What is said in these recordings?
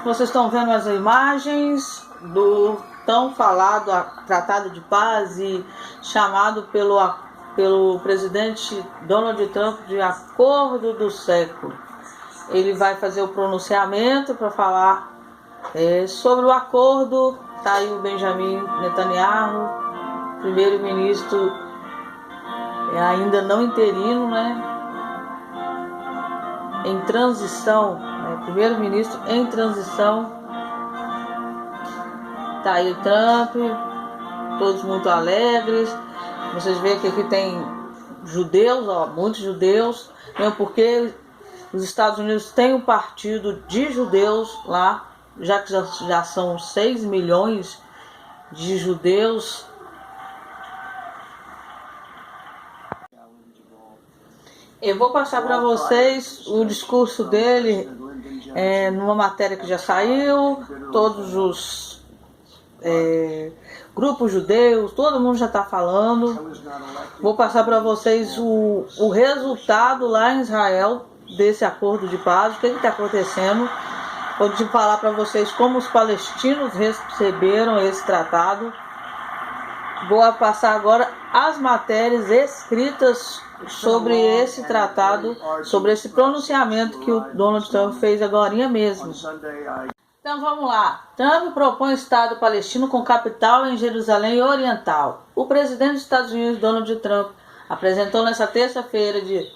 Vocês estão vendo as imagens do tão falado Tratado de Paz e chamado pelo presidente Donald Trump de Acordo do Século. Ele vai fazer o pronunciamento para falar sobre o acordo. Está aí o Benjamin Netanyahu, primeiro-ministro ainda não interino, em transição, primeiro-ministro em transição. Tá aí o Trump, todos muito alegres. Vocês veem que aqui tem judeus, muitos judeus, porque os Estados Unidos têm um partido de judeus lá, já que já são 6 milhões de judeus. Eu vou passar para vocês o discurso dele numa matéria que já saiu. Todos os grupos judeus, todo mundo já está falando. Vou passar para vocês o resultado lá em Israel desse acordo de paz, o que está acontecendo. Vou falar para vocês como os palestinos receberam esse tratado. Vou passar agora as matérias escritas sobre esse tratado, sobre esse pronunciamento que o Donald Trump fez agorinha mesmo. Então vamos lá. Trump propõe Estado palestino com capital em Jerusalém Oriental. O presidente dos Estados Unidos, Donald Trump, apresentou nesta terça-feira, de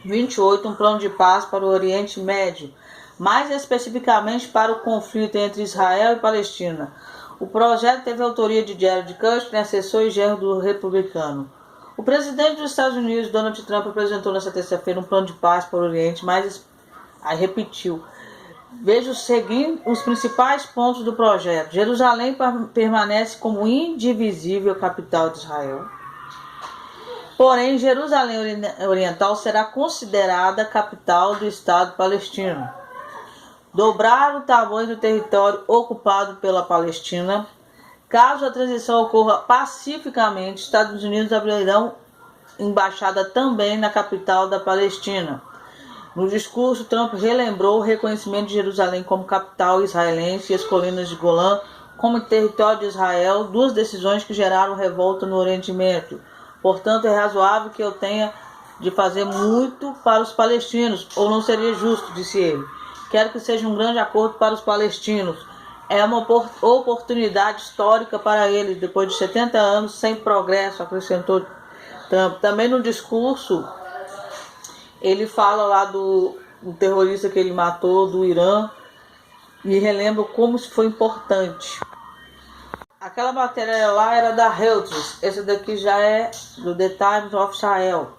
28, um plano de paz para o Oriente Médio, mais especificamente para o conflito entre Israel e Palestina. O projeto teve a autoria de Jared Kushner, assessor e genro do republicano. O presidente dos Estados Unidos, Donald Trump, apresentou nesta terça-feira um plano de paz para o Oriente, mas aí repetiu. Veja os principais pontos do projeto. Jerusalém permanece como indivisível capital de Israel. Porém, Jerusalém Oriental será considerada capital do Estado palestino. Dobrar o tamanho do território ocupado pela Palestina. Caso a transição ocorra pacificamente, Estados Unidos abrirão embaixada também na capital da Palestina. No discurso, Trump relembrou o reconhecimento de Jerusalém como capital israelense e as colinas de Golã como território de Israel, duas decisões que geraram revolta no Oriente Médio. Portanto, é razoável que eu tenha de fazer muito para os palestinos, ou não seria justo, disse ele. Quero que seja um grande acordo para os palestinos. É uma oportunidade histórica para eles, depois de 70 anos sem progresso, acrescentou Trump. Também no discurso, ele fala lá do terrorista que ele matou, do Irã, e relembra como isso foi importante. Aquela matéria lá era da Reuters, essa daqui já é do The Times of Israel.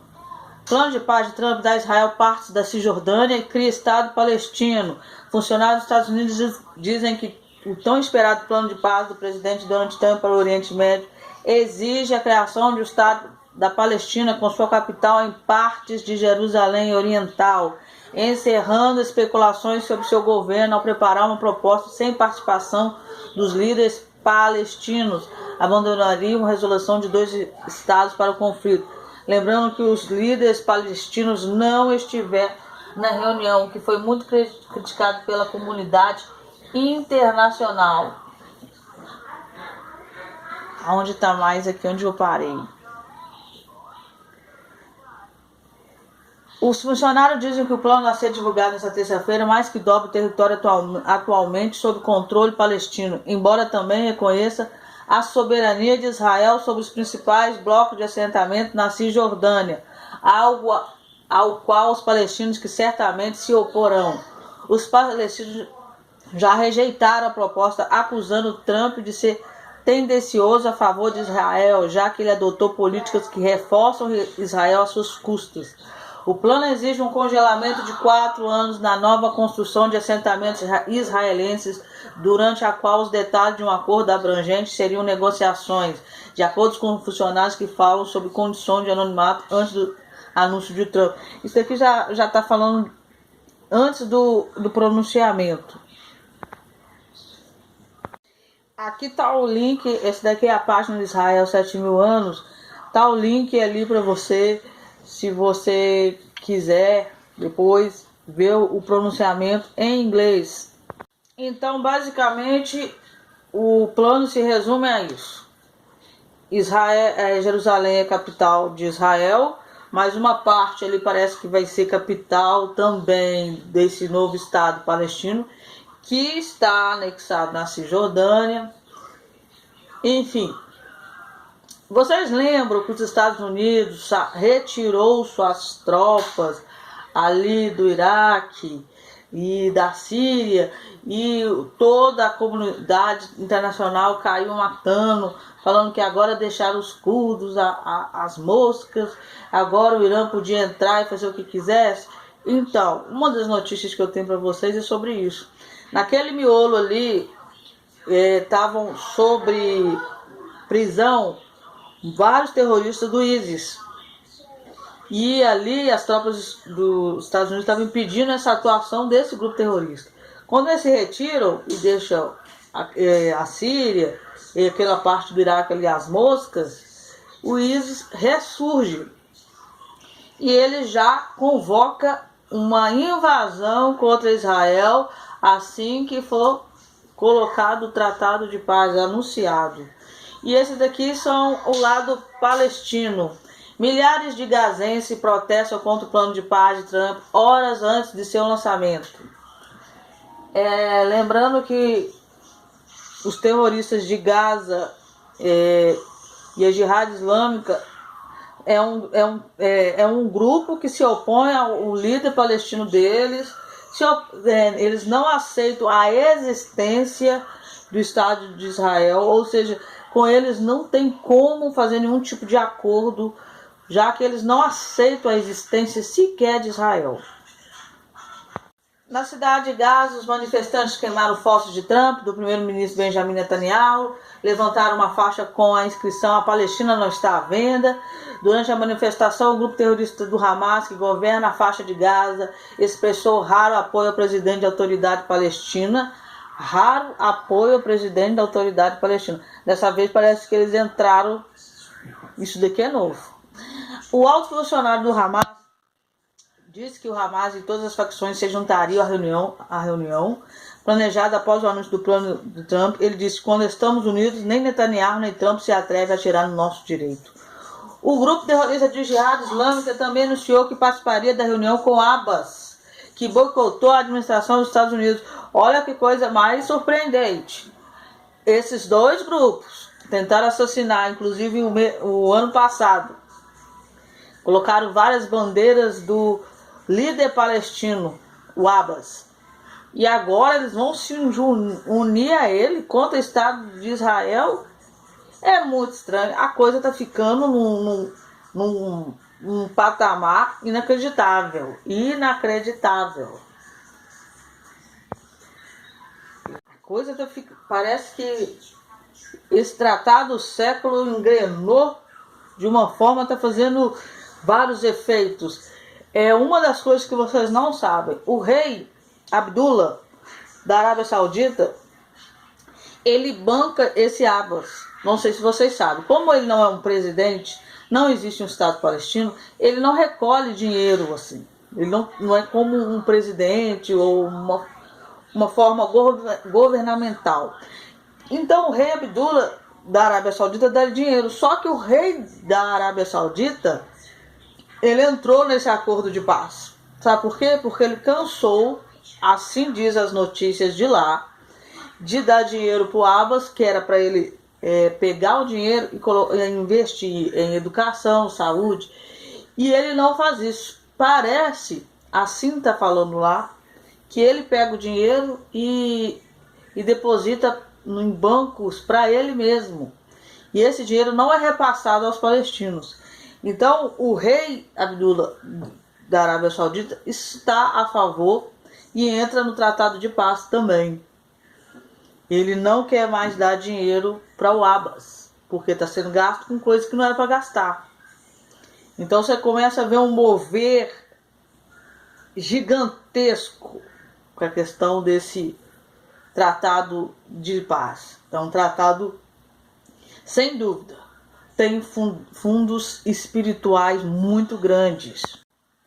Plano de paz de Trump dá a Israel partes da Cisjordânia e cria Estado palestino. Funcionários dos Estados Unidos dizem que o tão esperado plano de paz do presidente Donald Trump para o Oriente Médio exige a criação de um Estado da Palestina com sua capital em partes de Jerusalém Oriental, encerrando especulações sobre seu governo ao preparar uma proposta sem participação dos líderes palestinos. Abandonaria uma resolução de 2 estados para o conflito. Lembrando que os líderes palestinos não estiveram na reunião, que foi muito criticado pela comunidade internacional. Aonde está mais aqui onde eu parei? Os funcionários dizem que o plano a ser divulgado nesta terça-feira mais que dobra o território atualmente sob controle palestino, embora também reconheça a soberania de Israel sobre os principais blocos de assentamento na Cisjordânia, algo ao qual os palestinos que certamente se oporão. Os palestinos já rejeitaram a proposta, acusando Trump de ser tendencioso a favor de Israel, já que ele adotou políticas que reforçam Israel às suas custas. O plano exige um congelamento de 4 anos na nova construção de assentamentos israelenses, durante a qual os detalhes de um acordo abrangente seriam negociações, de acordo com funcionários que falam sobre condições de anonimato antes do anúncio de Trump. Isso aqui já está falando antes do pronunciamento. Aqui está o link, esse daqui é a página de Israel 7.000 anos, está o link ali para você. Se você quiser depois ver o pronunciamento em inglês. Então, basicamente, o plano se resume a isso. Jerusalém é capital de Israel, mas uma parte ali parece que vai ser capital também desse novo Estado palestino, que está anexado na Cisjordânia. Enfim, vocês lembram que os Estados Unidos retirou suas tropas ali do Iraque e da Síria, e toda a comunidade internacional caiu matando, falando que agora deixaram os curdos, as moscas, agora o Irã podia entrar e fazer o que quisesse. Então, uma das notícias que eu tenho para vocês é sobre isso. Naquele miolo ali, estavam sobre prisão vários terroristas do ISIS. E ali as tropas dos Estados Unidos estavam impedindo essa atuação desse grupo terrorista. Quando eles se retiram e deixam a Síria e aquela parte do Iraque ali, as moscas, o ISIS ressurge. E ele já convoca uma invasão contra Israel assim que for colocado o Tratado de Paz, anunciado. E esses daqui são o lado palestino. Milhares de gazenses protestam contra o plano de paz de Trump horas antes de seu lançamento. Lembrando que os terroristas de Gaza e a Jihad Islâmica é um grupo que se opõe ao líder palestino deles. Eles não aceitam a existência do Estado de Israel, ou seja, com eles não tem como fazer nenhum tipo de acordo, já que eles não aceitam a existência sequer de Israel. Na cidade de Gaza, os manifestantes queimaram fotos de Trump, do primeiro-ministro Benjamin Netanyahu, levantaram uma faixa com a inscrição "A Palestina não está à venda". Durante a manifestação, o grupo terrorista do Hamas, que governa a faixa de Gaza, expressou raro apoio ao presidente da Autoridade Palestina. Raro apoio ao presidente da Autoridade Palestina. Dessa vez parece que eles entraram. Isso daqui é novo. O alto funcionário do Hamas disse que o Hamas e todas as facções se juntariam à reunião planejada após o anúncio do plano de Trump. Ele disse: "Quando estamos unidos, nem Netanyahu nem Trump se atreve a tirar no nosso direito". O grupo terrorista de Jihad Islâmica também anunciou que participaria da reunião com Abbas, que boicotou a administração dos Estados Unidos. Olha que coisa mais surpreendente. Esses dois grupos tentaram assassinar, inclusive o ano passado. Colocaram várias bandeiras do líder palestino, o Abbas. E agora eles vão se unir a ele contra o Estado de Israel. É muito estranho. A coisa está ficando num patamar inacreditável. Inacreditável. A coisa parece que esse tratado do século engrenou de uma forma, está fazendo vários efeitos. Uma das coisas que vocês não sabem, o rei Abdullah da Arábia Saudita, ele banca esse Abbas. Não sei se vocês sabem. Como ele não é um presidente, não existe um Estado palestino, ele não recolhe dinheiro assim. Ele não é como um presidente ou uma forma governamental. Então o rei Abdullah da Arábia Saudita dá dinheiro. Só que o rei da Arábia Saudita, ele entrou nesse acordo de paz. Sabe por quê? Porque ele cansou, assim diz as notícias de lá, de dar dinheiro para o Abbas, que era para ele pegar o dinheiro e investir em educação, saúde. E ele não faz isso. Parece, assim está falando lá, que ele pega o dinheiro e deposita em bancos para ele mesmo. E esse dinheiro não é repassado aos palestinos. Então, o rei Abdullah da Arábia Saudita está a favor e entra no Tratado de Paz também. Ele não quer mais dar dinheiro para o Abbas, porque está sendo gasto com coisas que não era para gastar. Então você começa a ver um mover gigantesco com a questão desse Tratado de Paz. É um tratado, sem dúvida, tem fundos espirituais muito grandes.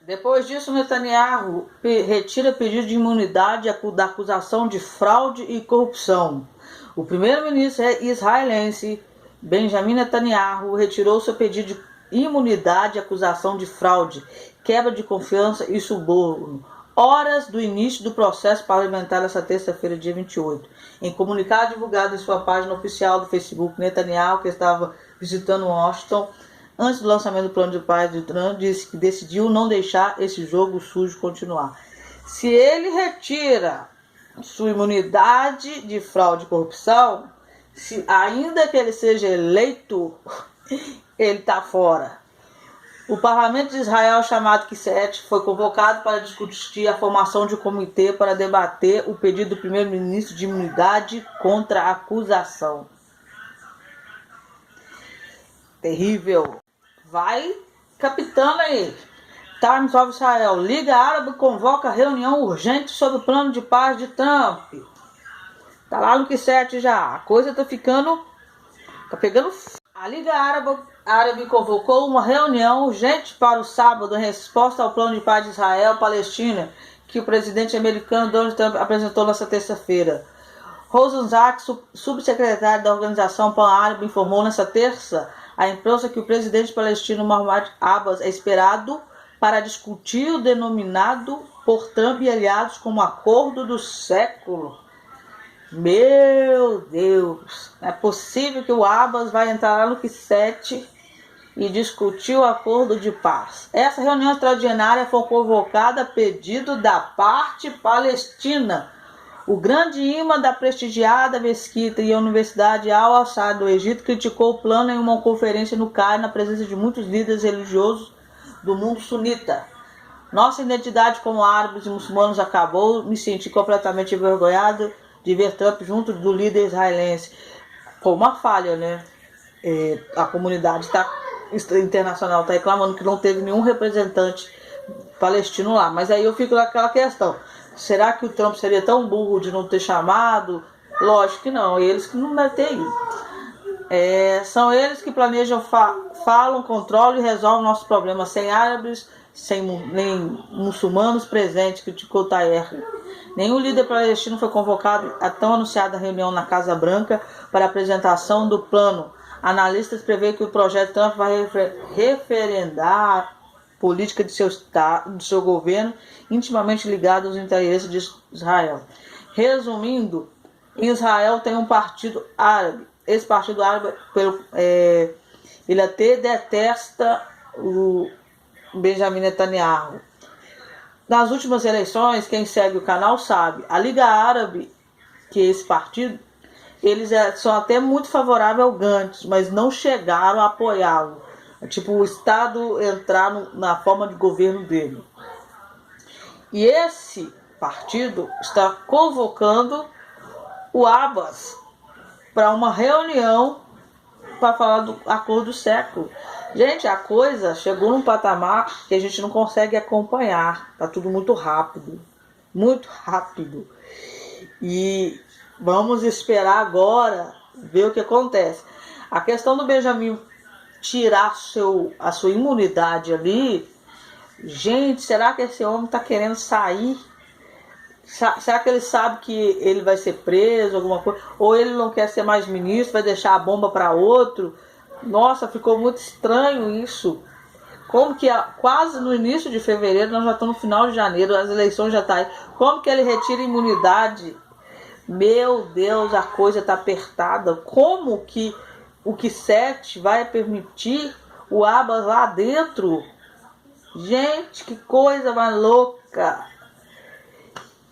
Depois disso, Netanyahu retira pedido de imunidade da acusação de fraude e corrupção. O primeiro-ministro israelense Benjamin Netanyahu retirou seu pedido de imunidade e acusação de fraude, quebra de confiança e suborno, horas do início do processo parlamentar nesta terça-feira, dia 28. Em comunicado divulgado em sua página oficial do Facebook, Netanyahu, que estava visitando Washington antes do lançamento do plano de paz de Trump, disse que decidiu não deixar esse jogo sujo continuar. Se ele retira sua imunidade de fraude e corrupção, ainda que ele seja eleito, ele está fora. O parlamento de Israel, chamado Knesset, foi convocado para discutir a formação de um comitê para debater o pedido do primeiro-ministro de imunidade contra a acusação. Terrível. Vai capitando aí. Times of Israel. Liga Árabe convoca reunião urgente sobre o plano de paz de Trump. Tá lá no Knesset já. A coisa tá pegando. A Liga Árabe convocou uma reunião urgente para o sábado em resposta ao plano de paz de Israel-Palestina que o presidente americano Donald Trump apresentou nesta terça-feira. Rosensack, subsecretário da Organização Pan-Árabe, informou nesta terça à imprensa que o presidente palestino Mahmoud Abbas é esperado para discutir o denominado por Trump e aliados como acordo do século. Meu Deus, é possível que o Abbas vai entrar lá no Knesset e discutir o acordo de paz. Essa reunião extraordinária foi convocada a pedido da parte palestina. O grande imã da prestigiada mesquita e a Universidade Al-Azhar do Egito criticou o plano em uma conferência no Cairo na presença de muitos líderes religiosos do mundo sunita. Nossa identidade como árabes e muçulmanos acabou. Me senti completamente envergonhado de ver Trump junto do líder israelense. Foi uma falha, né? A comunidade internacional está reclamando que não teve nenhum representante palestino lá. Mas aí eu fico naquela questão. Será que o Trump seria tão burro de não ter chamado? Lógico que não. Eles que não devem ter ido. São eles que planejam, falam, controlam e resolvem nossos problemas sem árabes, nem muçulmanos presentes, criticou Taher. Nenhum líder palestino foi convocado à tão anunciada reunião na Casa Branca para a apresentação do plano. Analistas prevêem que o projeto Trump vai referendar a política de seu estado, de seu governo, intimamente ligado aos interesses de Israel. Resumindo, Israel tem um partido árabe. Esse partido árabe, ele até detesta o Benjamin Netanyahu. Nas últimas eleições, quem segue o canal sabe, a Liga Árabe, que é esse partido, eles são até muito favoráveis ao Gantz, mas não chegaram a apoiá-lo. Tipo, o Estado entrar na forma de governo dele. E esse partido está convocando o Abbas para uma reunião para falar do acordo do século. Gente, a coisa chegou num patamar que a gente não consegue acompanhar. Tá tudo muito rápido. Muito rápido. E vamos esperar agora ver o que acontece. A questão do Benjamin tirar a sua imunidade ali. Gente, será que esse homem está querendo sair? Será que ele sabe que ele vai ser preso, alguma coisa? Ou ele não quer ser mais ministro, vai deixar a bomba para outro? Nossa, ficou muito estranho isso. Como que quase no início de fevereiro, nós já estamos no final de janeiro, as eleições já estão aí. Como que ele retira a imunidade? Meu Deus, a coisa está apertada. Como que o Knesset vai permitir o Abbas lá dentro? Gente, que coisa mais louca.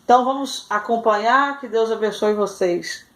Então vamos acompanhar, que Deus abençoe vocês.